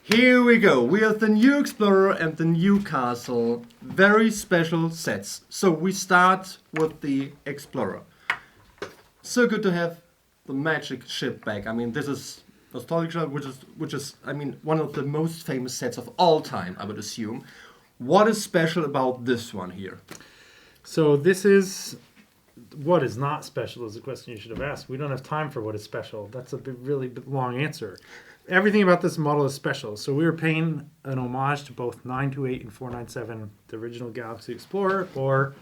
Here we go. We have the new Explorer and the new Castle. Very special sets. So we start with the Explorer. So good to have the magic ship back. I mean, this is nostalgia, which is I mean, one of the most famous sets of all time, I would assume. What is special about this one here? So this is what is not special is the question you should have asked. We don't have time for what is special. That's a really long answer. Everything about this model is special. So we were paying an homage to both 928 and 497, the original Galaxy Explorer, or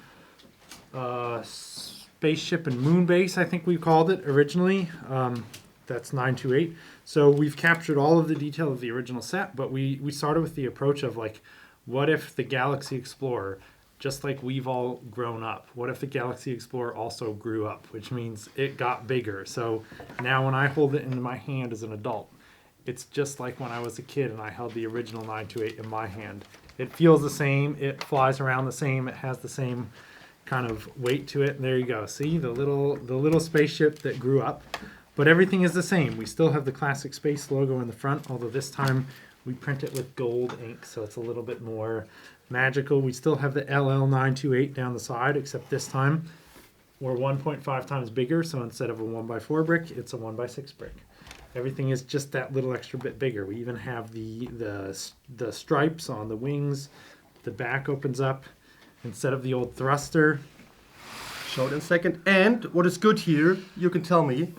Spaceship and Moon Base, I think we called it originally. That's 928. So we've captured all of the detail of the original set, but we started with the approach of like, what if the Galaxy Explorer, just like we've all grown up, what if the Galaxy Explorer also grew up, which means it got bigger. So now when I hold it in my hand as an adult, it's just like when I was a kid and I held the original 928 in my hand. It feels the same. It flies around the same. It has the same kind of weight to it. And there you go. See the little spaceship that grew up. But everything is the same. We still have the classic space logo in the front, although this time we print it with gold ink, so it's a little bit more magical. We still have the LL928 down the side, except this time we're 1.5 times bigger. So instead of a 1x4 brick, it's a 1x6 brick. Everything is just that little extra bit bigger. We even have the stripes on the wings. The back opens up instead of the old thruster. Show it in a second. And what is good here, you can tell me,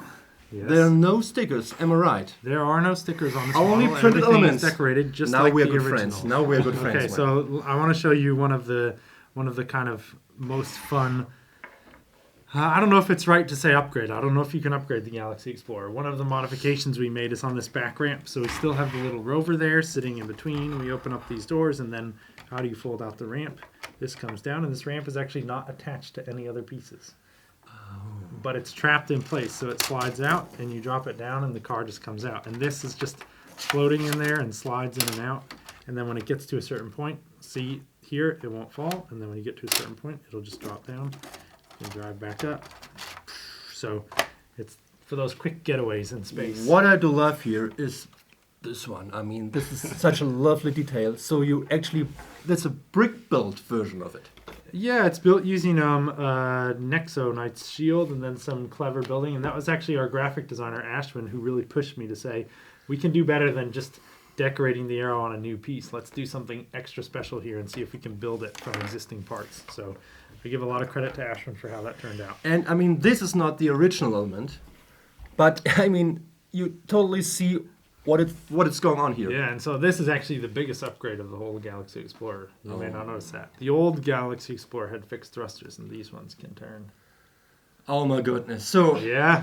Yes. there are no stickers. Am I right? There are no stickers on this Only model. printed Everything elements. is decorated just Now like we're the good original. friends. Now we're good friends. Okay, so I want to show you one of the kind of most fun. I don't know if it's right to say upgrade. I don't know if you can upgrade the Galaxy Explorer. One of the modifications we made is on this back ramp. So we still have the little rover there sitting in between. We open up these doors, and then how do you fold out the ramp? This comes down, and this ramp is actually not attached to any other pieces. But it's trapped in place, so it slides out, and you drop it down, and the car just comes out. And this is just floating in there and slides in and out. And then when it gets to a certain point, see here, it won't fall. And then when you get to a certain point, it'll just drop down and drive back up. So it's for those quick getaways in space. What I do love here is this one. I mean, this is such a lovely detail. So you actually, that's a brick-built version of it. Yeah, it's built using Nexo Knight's shield and then some clever building. And that was actually our graphic designer, Ashwin, who really pushed me to say, we can do better than just decorating the arrow on a new piece. Let's do something extra special here and see if we can build it from existing parts. So I give a lot of credit to Ashwin for how that turned out. And I mean, this is not the original element, but I mean, you totally see what it's going on here. Yeah, and so this is actually the biggest upgrade of the whole Galaxy Explorer. You may not notice that. The old Galaxy Explorer had fixed thrusters, and these ones can turn. Oh my goodness. So Yeah.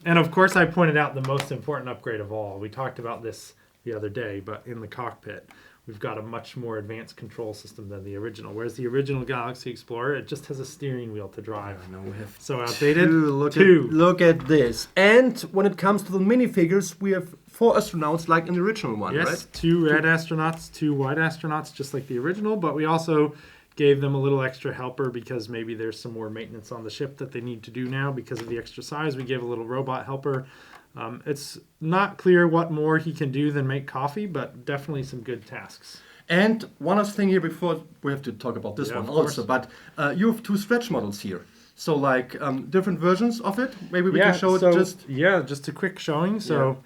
And of course, I pointed out the most important upgrade of all. We talked about this the other day, but in the cockpit, we've got a much more advanced control system than the original. Whereas the original Galaxy Explorer, it just has a steering wheel to drive. I know we have So outdated. two. Look at this. And when it comes to the minifigures, we have 4 astronauts like in the original one, Yes, right? 2 red astronauts, 2 white astronauts, just like the original. But we also gave them a little extra helper because maybe there's some more maintenance on the ship that they need to do now because of the extra size. We gave a little robot helper. It's not clear what more he can do than make coffee, but definitely some good tasks. And one other thing here before we have to talk about this Yeah, one of also, but you have 2 stretch models here. So like different versions of it. Maybe we can show it just. Yeah, just a quick showing. So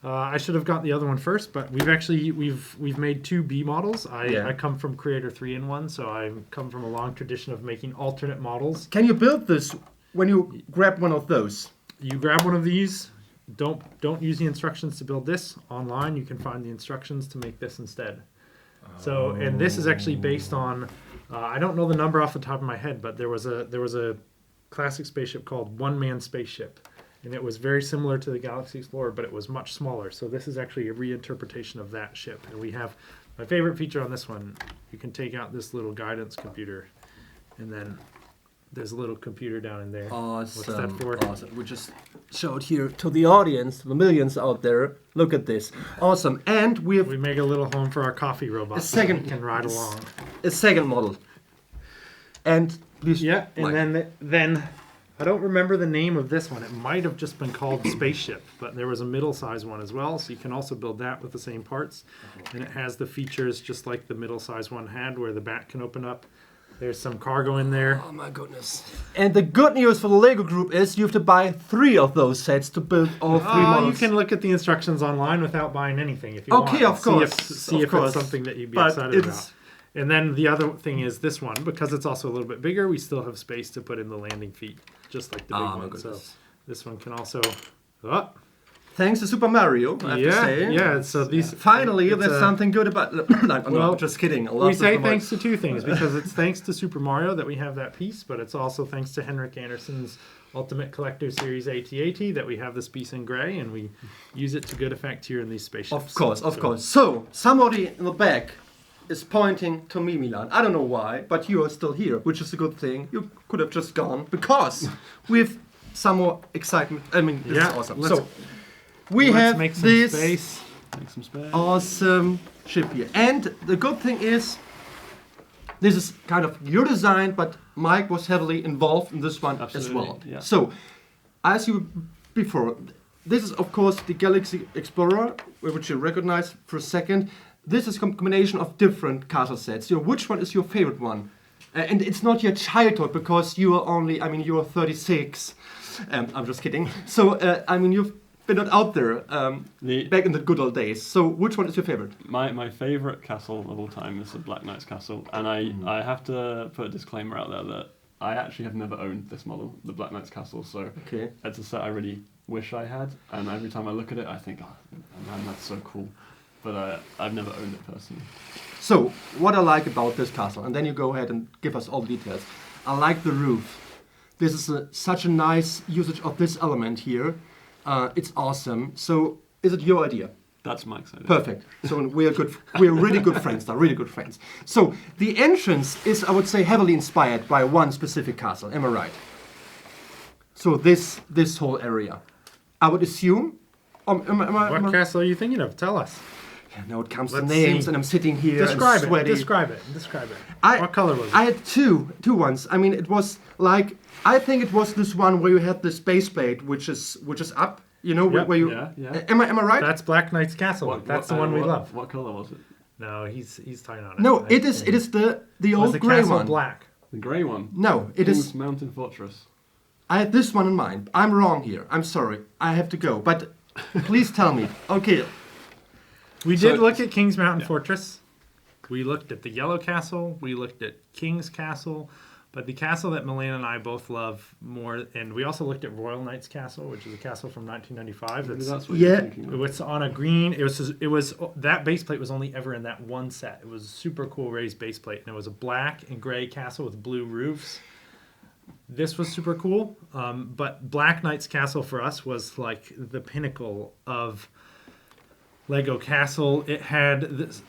I should have got the other one first, but we've made 2 B models. I come from Creator 3-in-1, so I come from a long tradition of making alternate models. Can you build this when you grab one of those? You grab one of these. Don't use the instructions to build this online. You can find the instructions to make this instead. So, and this is actually based on I don't know the number off the top of my head, but there was a classic spaceship called Man Spaceship, and it was very similar to the Galaxy Explorer, but it was much smaller. So this is actually a reinterpretation of that ship. And we have my favorite feature on this one. You can take out this little guidance computer, and then there's a little computer down in there. Awesome. What's that for? Awesome. We just showed here to the audience, the millions out there. Look at this. Awesome. And we make a little home for our coffee robot. A second- so it can ride along. a second model. And please, Yeah, and Mike. then I don't remember the name of this one. It might have just been called Spaceship, but there was a middle-sized one as well, so you can also build that with the same parts. And it has the features just like the middle-sized one had, where the back can open up. There's some cargo in there. Oh my goodness. And the good news for the Lego group is you have to buy 3 of those sets to build all 3 models. You can look at the instructions online without buying anything if you want. Okay, of course. See if it's something that you'd be excited about. And then the other thing is this one, because it's also a little bit bigger, we still have space to put in the landing feet, just like the big one. So this one can also... Oh. Thanks to Super Mario, I have to say. Yeah, so these... Finally, there's something good about... no, just kidding. We say thanks to 2 things, because it's thanks to Super Mario that we have that piece, but it's also thanks to Henrik Anderson's Ultimate Collector Series AT-AT that we have this piece in gray, and we use it to good effect here in these spaceships. Of course. So, somebody in the back is pointing to me, Milan. I don't know why, but you are still here, which is a good thing. You could have just gone, because we have some more excitement. I mean, this is awesome. So, we have make some this space. awesome ship here. And the good thing is, this is kind of your design, but Mike was heavily involved in this one as well. Yeah. So, as you before, this is of course the Galaxy Explorer, which you recognize for a second. This is a combination of different castle sets. Which one is your favorite one? And it's not your childhood, because you are only, you are 36. I'm just kidding. So, you've been not out there back in the good old days. So, which one is your favorite? My favorite castle of all time is the Black Knight's castle. And I have to put a disclaimer out there that I actually have never owned this model, the Black Knight's castle. So, it's a set I really wish I had. And every time I look at it, I think, oh, man, that's so cool. But I've never owned it personally. So, what I like about this castle, and then you go ahead and give us all the details. I like the roof. This is such a nice usage of this element here. It's awesome. So, is it your idea? That's Mike's idea. Perfect. So we are really good friends now, really good friends. So, the entrance is, I would say, heavily inspired by one specific castle. Am I right? So this whole area, I would assume. What castle are you thinking of? Tell us. Yeah, now it comes to names, and I'm sitting here Describe and sweaty. Describe it. What color was it? I had two ones. It was like, I think it was this one where you had this base plate, which is up. Where you. Yeah. Am I right? That's Black Knight's castle. That's the one we love. What color was it? No, he's tying on it. No, it is the old grey one. Black. The grey one. No, it is Mountain Fortress. I had this one in mind. I'm wrong here. I'm sorry. I have to go. But please tell me. Okay. We did look at King's Mountain Fortress. We looked at the Yellow Castle. We looked at King's Castle. But the castle that Milan and I both love more, and we also looked at Royal Knight's Castle, which is a castle from 1995. That's what you're thinking of. It was on a green. It was that base plate was only ever in that one set. It was a super cool raised base plate, and it was a black and gray castle with blue roofs. This was super cool, but Black Knight's Castle for us was like the pinnacle of Lego Castle. It had this,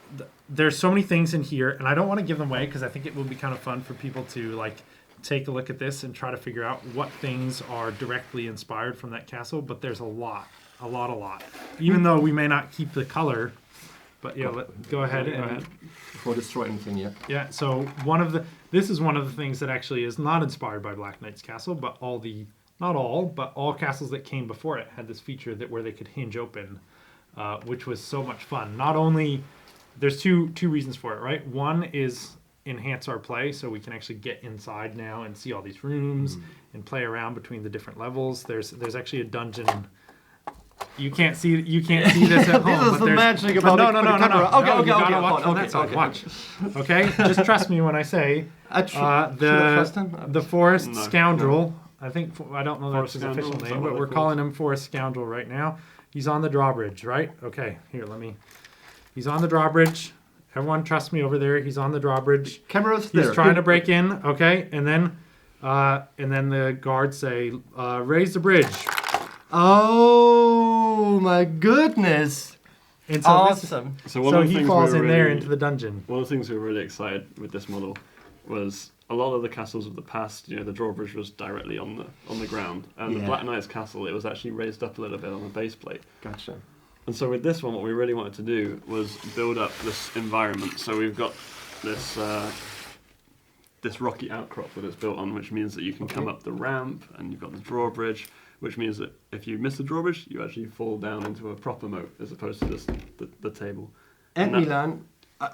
there's so many things in here, and I don't want to give them away because I think it will be kind of fun for people to take a look at this and try to figure out what things are directly inspired from that castle. But there's a lot. Even though we may not keep the color, but go ahead. Before destroy anything, yeah. Yeah. So this is one of the things that actually is not inspired by Black Knight's Castle, but all castles that came before it had this feature where they could hinge open. Which was so much fun. Not only, there's two reasons for it, right? One is enhance our play, so we can actually get inside now and see all these rooms and play around between the different levels. There's actually a dungeon. You can't see this at home. This is the magic about no. Okay. Watch. Okay, just trust me when I say the Forest Scoundrel. I don't know that's his official name, but we're calling him Forest Scoundrel right now. He's on the drawbridge, right? Okay, he's on the drawbridge. Everyone trust me over there. He's on the drawbridge. Camera's there. He's trying to break in, okay? And then the guards say, raise the bridge. Oh my goodness. And so awesome. So he falls in there into the dungeon. One of the things we were really excited with this model was a lot of the castles of the past, the drawbridge was directly on the ground. And the Black Knight's castle, it was actually raised up a little bit on the base plate. Gotcha. And so with this one, what we really wanted to do was build up this environment. So we've got this this rocky outcrop that it's built on, which means that you can come up the ramp, and you've got the drawbridge, which means that if you miss the drawbridge, you actually fall down into a proper moat as opposed to just the table. And Milan,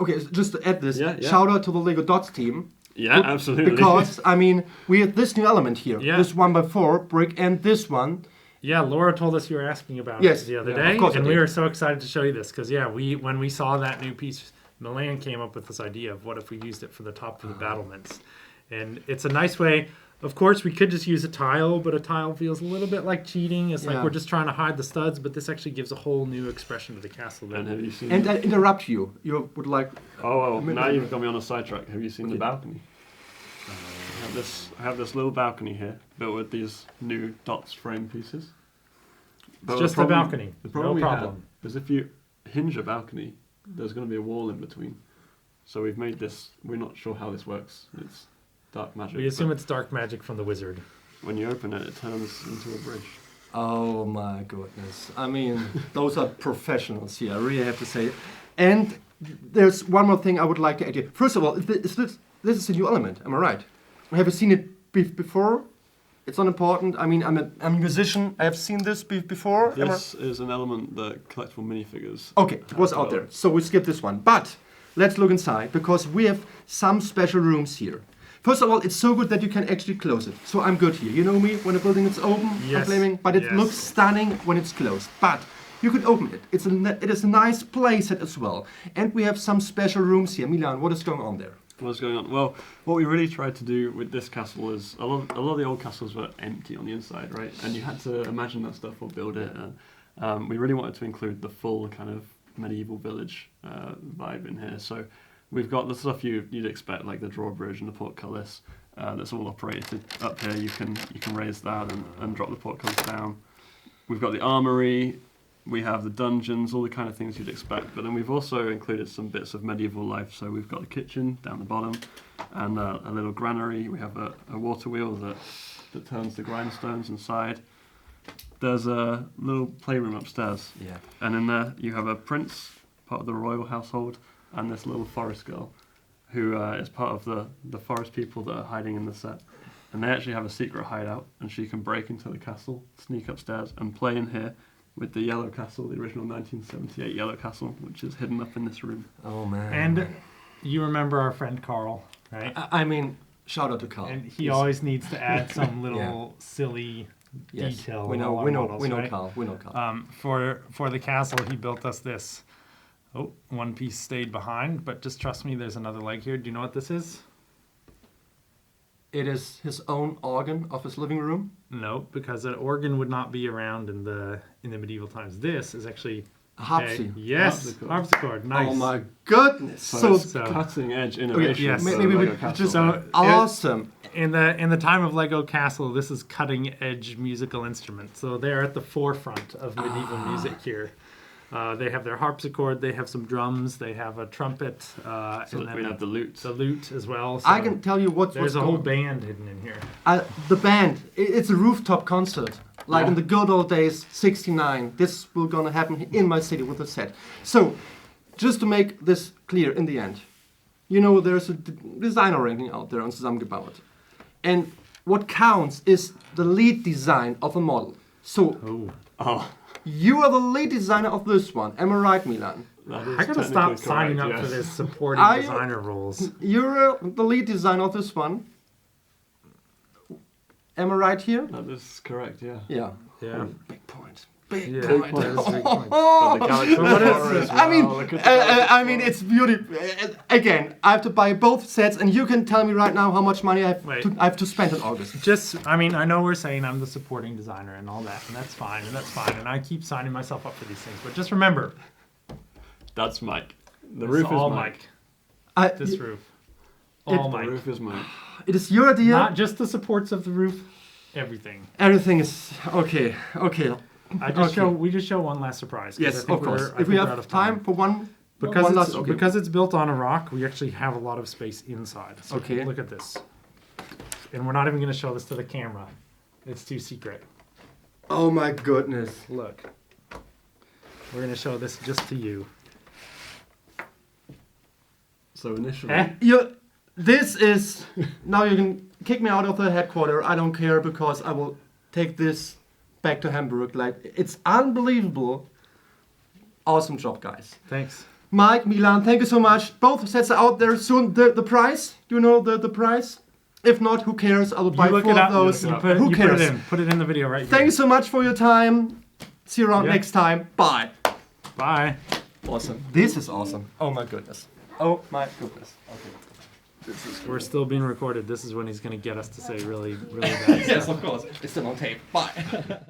okay, so just to add this, Yeah. shout out to the Lego Dots team. Yeah, absolutely. Because, I mean, we have this new element here. Yeah. This 1x4 brick and this one. Yeah, Laura told us you were asking about Yes, it the other yeah, day, of course I and we did. were so excited to show you this because when we saw that new piece, Milan came up with this idea of what if we used it for the top of the battlements, and it's a nice way. Of course, we could just use a tile, but a tile feels a little bit like cheating. It's like we're just trying to hide the studs, but this actually gives a whole new expression to the castle. And have you seen? And I interrupt you. You would like. Oh, now you've got me on a sidetrack. Have you seen the balcony? I have this little balcony here, built with these new Dots frame pieces. It's just a balcony. The problem No we problem. have is if you hinge a balcony, there's going to be a wall in between. So we've made this. We're not sure how this works. It's dark magic. We assume but it's dark magic from the wizard. when you open it, it turns into a bridge. Oh my goodness. I mean, those are professionals here, I really have to say. And there's one more thing I would like to add here. First of all, this is a new element, am I right? Have you seen it before? It's not important. I mean, I'm a musician. I have seen this before. This is an element that collectible minifigures. Okay, it was out there. So we skip this one. But let's look inside because we have some special rooms here. First of all, it's so good that you can actually close it. So I'm good here. You know me, when a building is open, I'm claiming, but it looks stunning when it's closed. But you can open it. It is a nice playset as well. And we have some special rooms here. Milan, what is going on there? What's going on? Well, what we really tried to do with this castle is a lot of the old castles were empty on the inside, right? And you had to imagine that stuff or build it. And we really wanted to include the full kind of medieval village vibe in here. So we've got the stuff you'd expect, like the drawbridge and the portcullis. That's all operated up here. You can raise that and drop the portcullis down. We've got the armory. We have the dungeons, all the kind of things you'd expect. But then we've also included some bits of medieval life. So we've got the kitchen down the bottom and a little granary. We have a water wheel that turns the grindstones inside. There's a little playroom upstairs. Yeah. And in there you have a prince, part of the royal household, and this little forest girl who is part of the forest people that are hiding in the set. And they actually have a secret hideout, and she can break into the castle, sneak upstairs, and play in here with the yellow castle, the original 1978 yellow castle, which is hidden up in this room. Oh, man. And you remember our friend Carl, right? I mean, shout out to Carl. And he always needs to add some little silly detail. We know right? Carl. We know Carl. For the castle, he built us this. Oh, one piece stayed behind, but just trust me, there's another leg here. Do you know what this is? It is his own organ of his living room. No, because an organ would not be around in the medieval times. This is actually A harpsichord. Yes, harpsichord. Nice. Oh my goodness! So it's cutting edge innovation. yes. for Maybe we Lego Castle. just So, awesome. In the time of Lego Castle, this is cutting edge musical instruments. So they're at the forefront of medieval music here. They have their harpsichord, they have some drums, they have a trumpet, So and then we have the lute. the lute as well. So I can tell you what's there's a going whole band hidden in here. The band, it's a rooftop concert. Like in the good old days, 69. This will gonna happen in my city with a set. So, just to make this clear in the end, you know there's a designer ranking out there on Zusammengebaut. And what counts is the lead design of a model. So, Oh, you are the lead designer of this one. Am I right, Milan? that is I gotta stop technically signing correct, up for yes. this supporting Are you- designer roles. You're the lead designer of this one. Am I right here? That is correct, yeah. Yeah. Yeah. Big point. Big Yeah, point. that is a big point. But the galaxy So what is Horror this? as well, look at the galaxy I mean, Horror. it's beautiful. Again, I have to buy both sets, and you can tell me right now how much money I have to spend in August. I mean, I know we're saying I'm the supporting designer and all that, and that's fine, and I keep signing myself up for these things. But just remember, That's Mike. The it's roof is all Mike. Mike. This roof, all The Mike. roof is Mike. It is your idea. Not just the supports of the roof, everything. Everything is okay. Okay. We just show one last surprise. 'cause I Yes, think of course. I If think we we're out have of time for one because last. it's, Okay. because it's built on a rock, we actually have a lot of space inside. So Okay. look at this, and we're not even going to show this to the camera. It's too secret. Oh my goodness. Look, we're going to show this just to you. So initially, Eh? this is, now you can kick me out of the headquarters. I don't care because I will take this back to Hamburg. Like, it's unbelievable. Awesome job, guys. Thanks. Mike, Milan, thank you so much. Both sets are out there soon. The price, you know the price? If not, who cares? I will buy 4 of those. Who cares? Put it in the video right Thank you so much for your time. See you around Yeah. next time. Bye. Bye. Awesome. This is awesome. Oh my goodness. Oh my goodness. Okay. We're still being recorded. This is when he's going to get us to say really, really bad stuff. Yes, of course. It's still on tape. Bye.